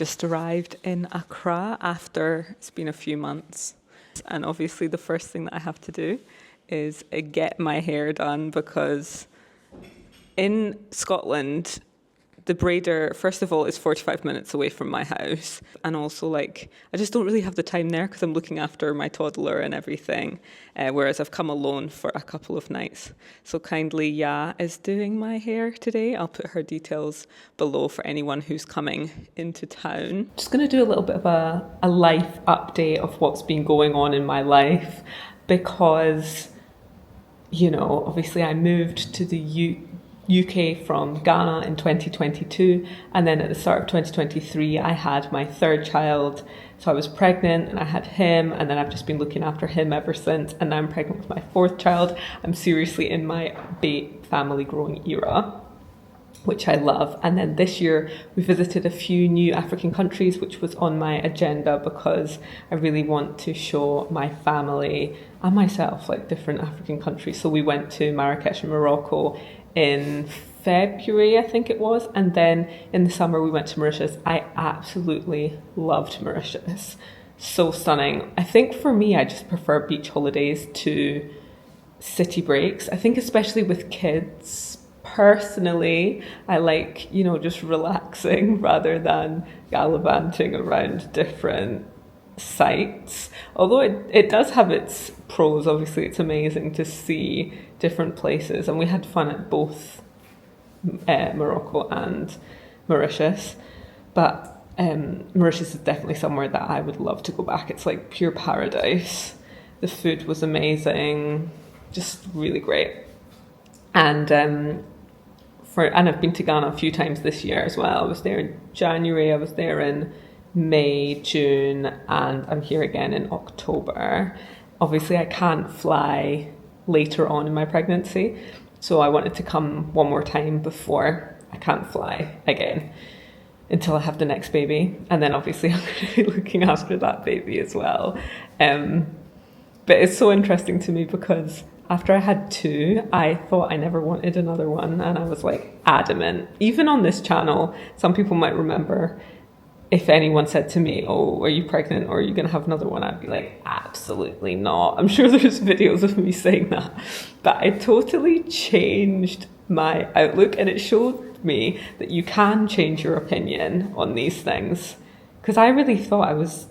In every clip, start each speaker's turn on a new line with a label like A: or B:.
A: just arrived in Accra after it's been a few months. And obviously the first thing that I have to do is get my hair done, because in Scotland, the braider, first of all, is 45 minutes away from my house. And also, like, I just don't really have the time there because I'm looking after my toddler and everything, whereas I've come alone for a couple of nights. So kindly, Ya is doing my hair today. I'll put her details below for anyone who's coming into town. Just going to do a little bit of a life update of what's been going on in my life, because, you know, obviously I moved to the UK from Ghana in 2022, and then at the start of 2023 I had my third child. So I was pregnant and I had him, and then I've just been looking after him ever since, and now I'm pregnant with my fourth child. I'm seriously in my family growing era, which I love. And then this year we visited a few new African countries, which was on my agenda because I really want to show my family and myself like different African countries. So we went to Marrakesh, Morocco in February, I think it was, and then in the summer we went to Mauritius. I absolutely loved Mauritius. So stunning. I think for me, I just prefer beach holidays to city breaks. I think especially with kids, personally, I like, you know, just relaxing rather than gallivanting around different sites. Although it does have its pros. Obviously, it's amazing to see different places, and we had fun at both Morocco and Mauritius. But Mauritius is definitely somewhere that I would love to go back. It's like pure paradise. The food was amazing, just really great. And I've been to Ghana a few times this year as well. I was there in January, I was there in May, June, and I'm here again in October. Obviously, I can't fly later on in my pregnancy, so I wanted to come one more time before I can't fly again until I have the next baby. And then obviously I'm going to be looking after that baby as well. But it's so interesting to me because after I had two, I thought I never wanted another one, and I was like adamant. Even on this channel, some people might remember, if anyone said to me, "Oh, are you pregnant or are you going to have another one?" I'd be like, absolutely not. I'm sure there's videos of me saying that. But I totally changed my outlook, and it showed me that you can change your opinion on these things. Because I really thought I was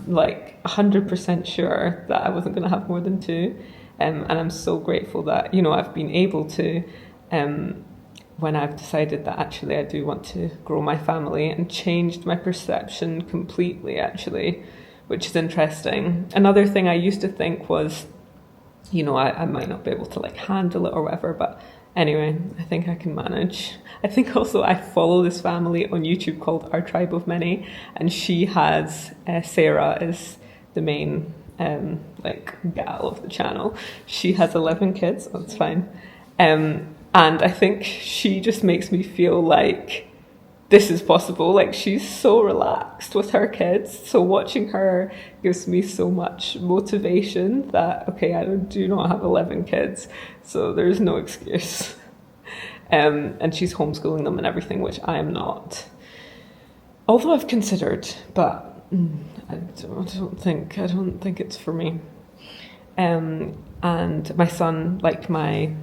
A: like 100% sure that I wasn't going to have more than two. And I'm so grateful that, you know, I've been able to, when I've decided that actually I do want to grow my family, and changed my perception completely, actually, which is interesting. Another thing I used to think was, you know, I might not be able to like handle it or whatever, but anyway, I think I can manage. I think also I follow this family on YouTube called Our Tribe of Many, and she has, Sarah is the main like gal of the channel. She has 11 kids, so it's fine. And I think she just makes me feel like this is possible. Like, she's so relaxed with her kids. So watching her gives me so much motivation that, okay, I do not have 11 kids, so there's no excuse. And she's homeschooling them and everything, which I am not. Although I've considered, but I don't think it's for me. And my son, like my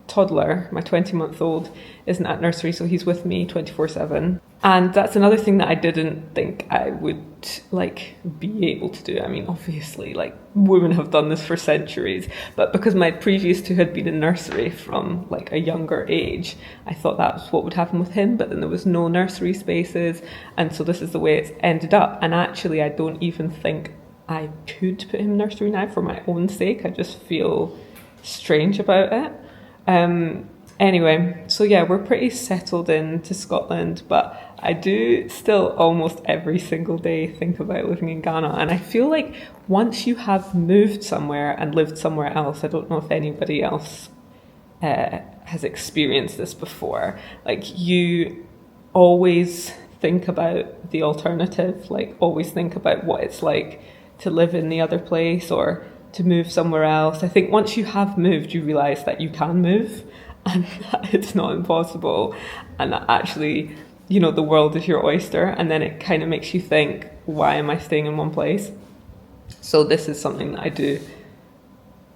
A: toddler, my 20-month-old, isn't at nursery, so he's with me 24/7. And that's another thing that I didn't think I would like be able to do. I mean, obviously, like, women have done this for centuries, but because my previous two had been in nursery from like a younger age, I thought that was what would happen with him, but then there was no nursery spaces, and so this is the way it's ended up. And actually, I don't even think I could put him in nursery now for my own sake. I just feel strange about it. Anyway, so yeah, we're pretty settled into Scotland, but I do still almost every single day think about living in Ghana. And I feel like once you have moved somewhere and lived somewhere else, I don't know if anybody else has experienced this before, like, you always think about the alternative, like always think about what it's like to live in the other place or to move somewhere else. I think once you have moved, you realise that you can move and that it's not impossible, and that actually you know, the world is your oyster, and then it kind of makes you think, why am I staying in one place? So this is something that I do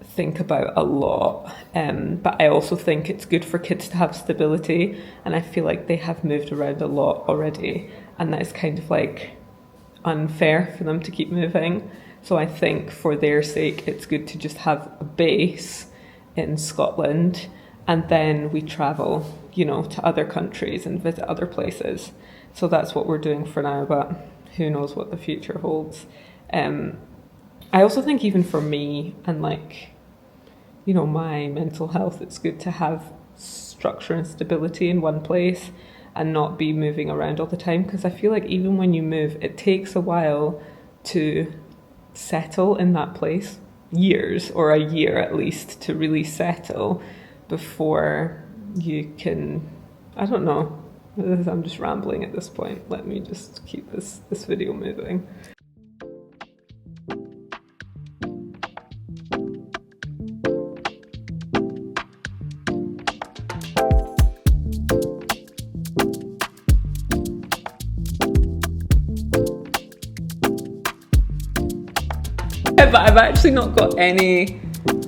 A: think about a lot, but I also think it's good for kids to have stability, and I feel like they have moved around a lot already, and that is kind of like unfair for them to keep moving. So I think for their sake it's good to just have a base in Scotland, and then we travel, you know, to other countries and visit other places. So that's what we're doing for now, but who knows what the future holds. I also think even for me and like, you know, my mental health, it's good to have structure and stability in one place and not be moving around all the time, because I feel like even when you move, it takes a while to settle in that place, years or a year at least to really settle before you can, I don't know, I'm just rambling at this point. Let me just keep this video moving. But I've actually not got any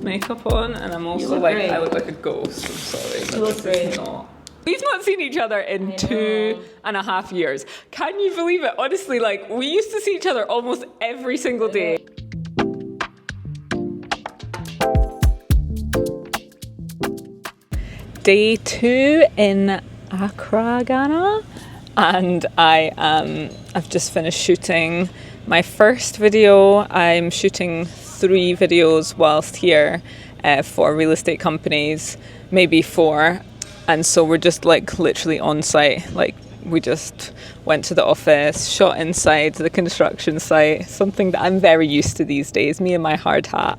A: makeup on, and I'm also like, great. I look like a ghost. I'm sorry. You look great. We've not seen each other in 2.5 years. Can you believe it? Honestly, like, we used to see each other almost every single day. Day 2 in Accra, Ghana, and I've just finished shooting my first video. I'm shooting 3 videos whilst here for real estate companies, maybe 4. And so we're just like literally on site. Like, we just went to the office, shot inside the construction site, something that I'm very used to these days. Me and my hard hat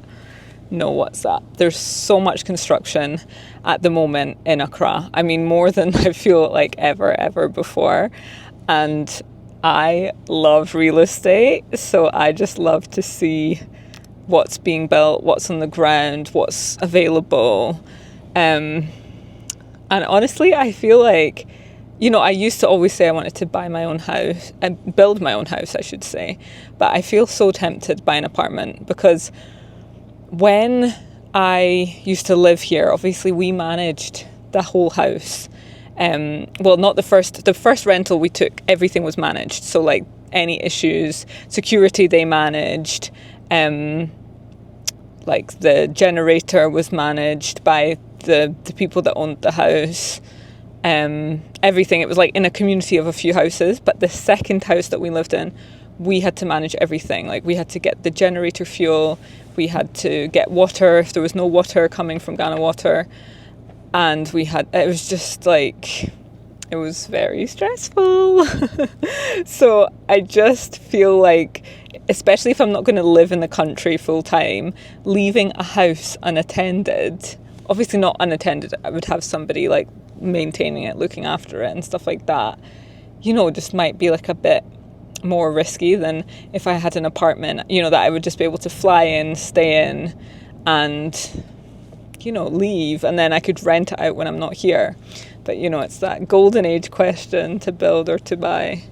A: know what's up. There's so much construction at the moment in Accra. I mean, more than I feel like ever before. And I love real estate, so I just love to see what's being built, what's on the ground, what's available. And honestly, I feel like, you know, I used to always say I wanted to buy my own house and build my own house, I should say. But I feel so tempted by an apartment, because when I used to live here, obviously we managed the whole house. Well, not the first rental we took, everything was managed. So like any issues, security they managed, like the generator was managed by the people that owned the house, everything. It was like in a community of a few houses, but the second house that we lived in, we had to manage everything. Like, we had to get the generator fuel, we had to get water if there was no water coming from Ghana Water, and it was just like, it was very stressful. So I just feel like, especially if I'm not going to live in the country full time, leaving a house unattended, obviously not unattended, I would have somebody like maintaining it, looking after it and stuff like that, you know, just might be like a bit more risky than if I had an apartment, you know, that I would just be able to fly in, stay in, and, you know, leave, and then I could rent it out when I'm not here. But, you know, it's that golden age question, to build or to buy.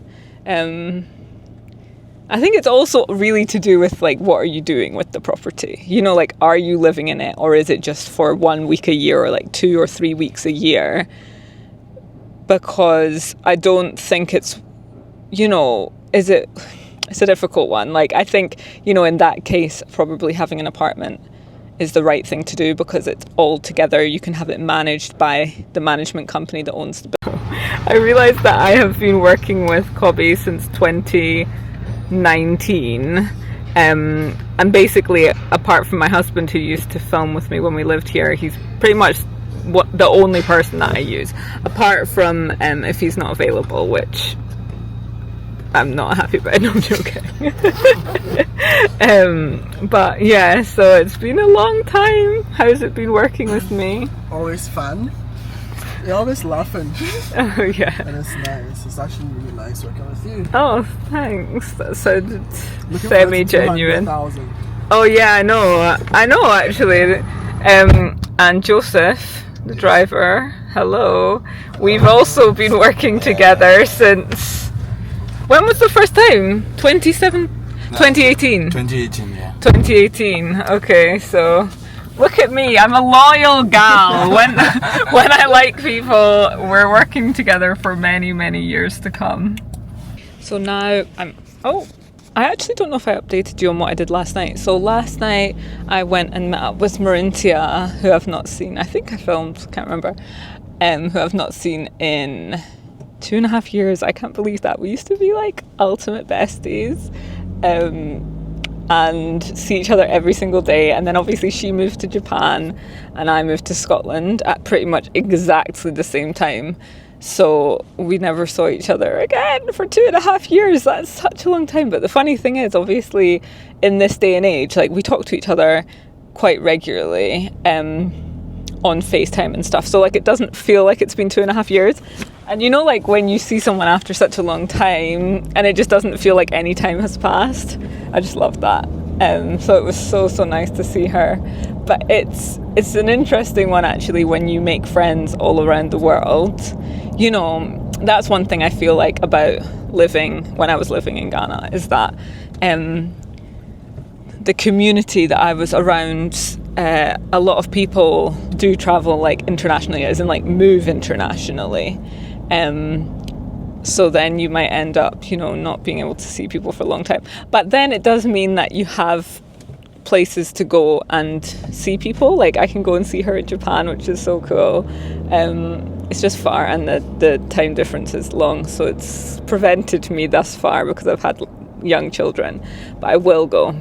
A: I think it's also really to do with, like, what are you doing with the property? You know, like, are you living in it, or is it just for 1 week a year, or like 2 or 3 weeks a year? Because I don't think it's, you know, it's a difficult one. Like, I think, you know, in that case, probably having an apartment is the right thing to do, because it's all together. You can have it managed by the management company that owns the building. I realised that I have been working with Cobby since 2019, and basically, apart from my husband who used to film with me when we lived here, he's pretty much the only person that I use, apart from if he's not available, which I'm not happy about. No, I'm joking. But yeah, so it's been a long time. How's it been working with me?
B: Always fun. You're always laughing.
A: Oh yeah.
B: And it's nice. It's actually really nice working with you.
A: Oh, thanks. That sounded semi-genuine.
B: Oh
A: yeah, I know actually. And Joseph, the driver. Hello. We've also been working together since... When was the first time? 2018?
C: 2018, yeah.
A: 2018. Okay, so... Look at me, I'm a loyal gal. When I like people, we're working together for many, many years to come. So now I actually don't know if I updated you on what I did last night. So last night I went and met up with Marintia, who I've not seen. I think I filmed, can't remember. Who I've not seen in 2.5 years. I can't believe that. We used to be like ultimate besties. And see each other every single day, and then obviously she moved to Japan and I moved to Scotland at pretty much exactly the same time, so we never saw each other again for 2.5 years. That's such a long time. But the funny thing is, obviously in this day and age, like, we talk to each other quite regularly on FaceTime and stuff, so like it doesn't feel like it's been 2.5 years. And you know, like when you see someone after such a long time and it just doesn't feel like any time has passed. I just love that. So it was so nice to see her. But it's an interesting one actually when you make friends all around the world. You know, that's one thing I feel like about when I was living in Ghana, is that the community that I was around, a lot of people do travel like internationally, as in like move internationally. So then you might end up, you know, not being able to see people for a long time. But then it does mean that you have places to go and see people. Like I can go and see her in Japan, which is so cool. It's just far, and the time difference is long, so it's prevented me thus far because I've had young children. But I will go.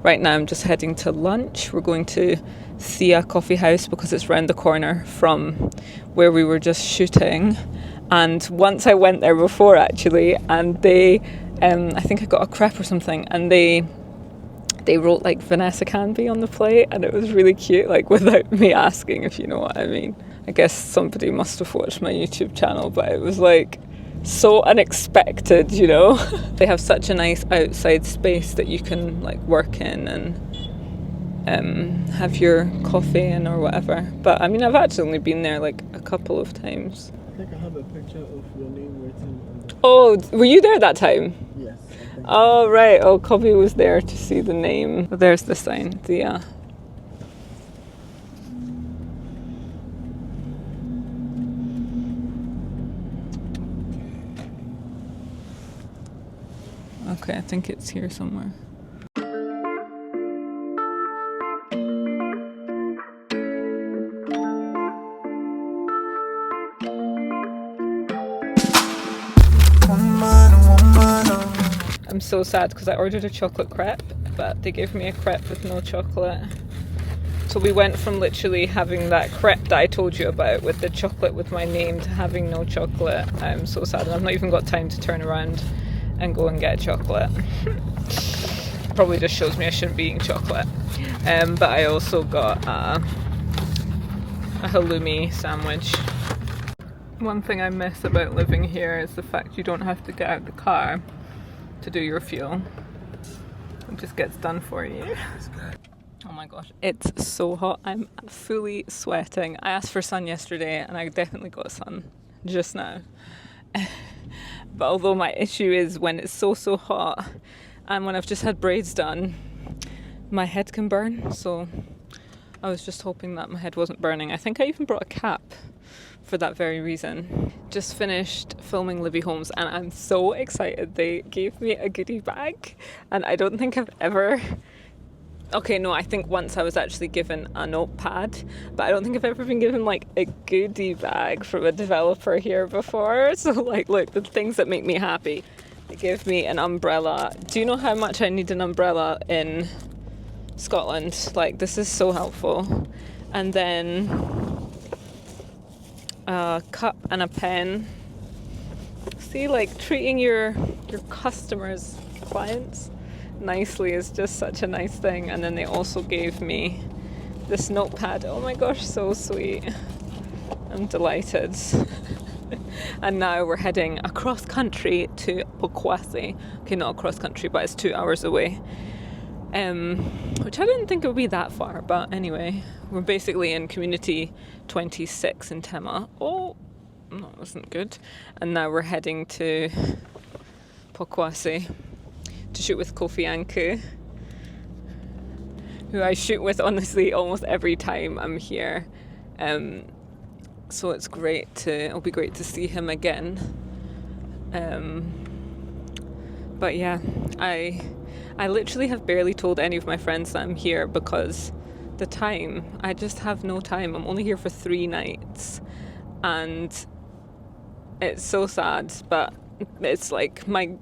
A: Right now I'm just heading to lunch. We're going to Thea Coffee House because it's round the corner from where we were just shooting. And once I went there before actually, and they, I think I got a crepe or something, and they wrote like Vanessa Canby on the plate, and it was really cute, like without me asking, if you know what I mean. I guess somebody must have watched my YouTube channel, but it was like so unexpected, you know. They have such a nice outside space that you can like work in and have your coffee in or whatever. But I mean, I've actually only been there like a couple of times.
B: I think I have a picture of your name written on the...
A: Oh, were you there that time?
B: Yes.
A: Oh, right. Oh, Kobe was there to see the name. Oh, there's the sign. Thea. Okay, I think it's here somewhere. I'm so sad because I ordered a chocolate crepe, but they gave me a crepe with no chocolate. So we went from literally having that crepe that I told you about with the chocolate with my name to having no chocolate. I'm so sad, and I've not even got time to turn around and go and get chocolate. Probably just shows me I shouldn't be eating chocolate. But I also got a halloumi sandwich. One thing I miss about living here is the fact you don't have to get out the car to do your fuel. It just gets done for you. Oh my gosh, it's so hot. I'm fully sweating. I asked for sun yesterday and I definitely got sun just now. But although my issue is when it's so hot and when I've just had braids done, my head can burn. So I was just hoping that my head wasn't burning. I think I even brought a cap for that very reason. Just finished filming Libby Holmes and I'm so excited. They gave me a goodie bag and I don't think I've ever... Okay, no, I think once I was actually given a notepad, but I don't think I've ever been given like a goodie bag from a developer here before. So like, look, the things that make me happy. They give me an umbrella. Do you know how much I need an umbrella in Scotland? Like, this is so helpful. And then a cup and a pen. See, like, treating your customers, clients nicely is just such a nice thing. And then they also gave me this notepad. Oh my gosh, so sweet. I'm delighted. And now we're heading across country to Pokwasi. Okay, not across country, but it's 2 hours away. which I didn't think it would be that far, but anyway, we're basically in community 26 in Tema. Oh, no, that wasn't good. And now we're heading to Pokwase to shoot with Kofi Anku, who I shoot with honestly almost every time I'm here. So it'll be great to see him again. But yeah, I literally have barely told any of my friends that I'm here because I just have no time. I'm only here for 3 nights and it's so sad, but it's like my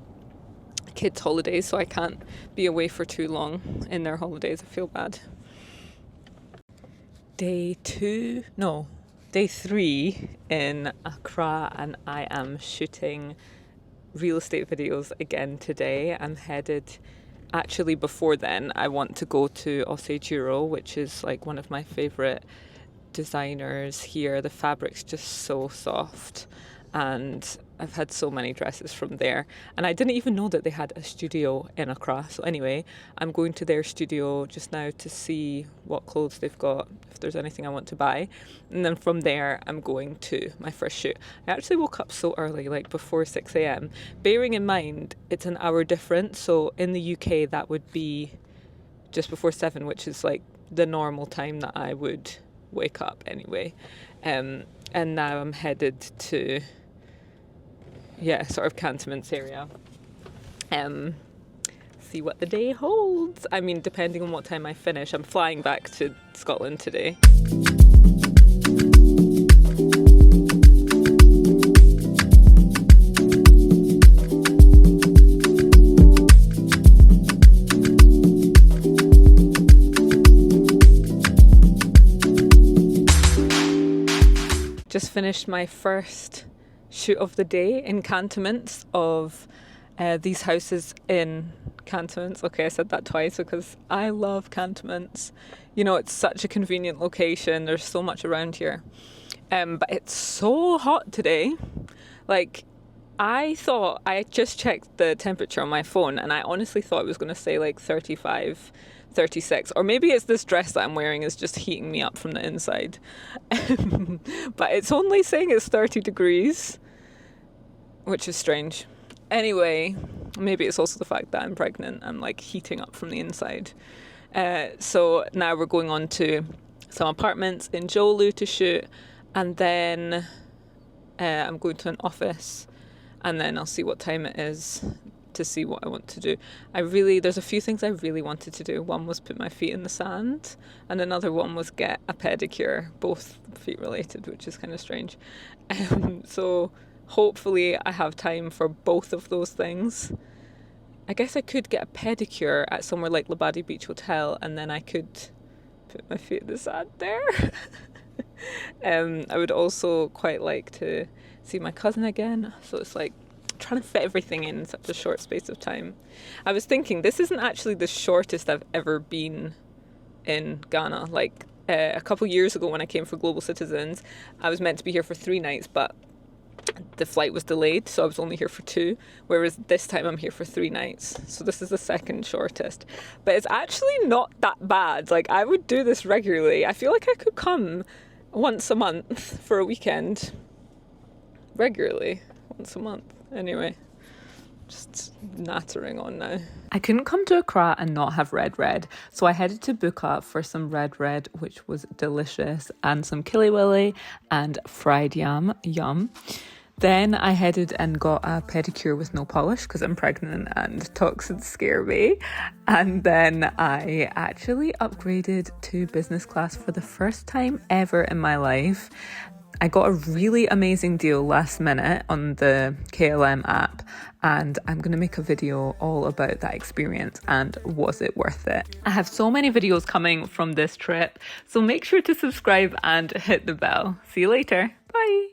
A: kids' holidays, so I can't be away for too long in their holidays. I feel bad. Day 3 in Accra, and I am shooting real estate videos again today. I'm headed, actually before then, I want to go to Osejuro, which is like one of my favourite designers here. The fabric's just so soft and I've had so many dresses from there, and I didn't even know that they had a studio in Accra. So anyway, I'm going to their studio just now to see what clothes they've got, if there's anything I want to buy, and then from there I'm going to my first shoot. I actually woke up so early, like before 6 a.m, bearing in mind it's an hour difference, so in the UK that would be just before 7, which is like the normal time that I would wake up anyway. And now I'm headed to sort of Cantonments area. See what the day holds. I mean, depending on what time I finish, I'm flying back to Scotland today. Just finished my first shoot of the day in Cantonments of these houses in Cantonments. Okay, I said that twice because I love Cantonments. You know, it's such a convenient location. There's so much around here. But it's so hot today. Like, I just checked the temperature on my phone and I honestly thought it was going to say like 35, 36, or maybe it's this dress that I'm wearing is just heating me up from the inside. But it's only saying it's 30 degrees, which is strange. Anyway, maybe it's also the fact that I'm pregnant. I'm like heating up from the inside. So now we're going on to some apartments in Jolu to shoot, and then I'm going to an office, and then I'll see what time it is to see what I want to do. There's a few things I really wanted to do. One was put my feet in the sand, and another one was get a pedicure, both feet related, which is kind of strange. So hopefully I have time for both of those things. I guess I could get a pedicure at somewhere like Labadi Beach Hotel, and then I could put my feet in the sand there. I would also quite like to see my cousin again, so it's like trying to fit everything in such a short space of time. I was thinking this isn't actually the shortest I've ever been in Ghana. Like a couple years ago when I came for Global Citizens, I was meant to be here for 3 nights, but the flight was delayed, so I was only here for 2, whereas this time I'm here for 3 nights. So this is the second shortest, but it's actually not that bad. Like, I would do this regularly. I feel like I could come once a month for a weekend regularly, once a month. Anyway, just nattering on now. I couldn't come to Accra and not have red, so I headed to Buka for some red, which was delicious, and some kiliwili and fried yam. Then I headed and got a pedicure with no polish because I'm pregnant and toxins scare me. And then I actually upgraded to business class for the first time ever in my life. I got a really amazing deal last minute on the KLM app, and I'm going to make a video all about that experience and was it worth it. I have so many videos coming from this trip, so make sure to subscribe and hit the bell. See you later. Bye.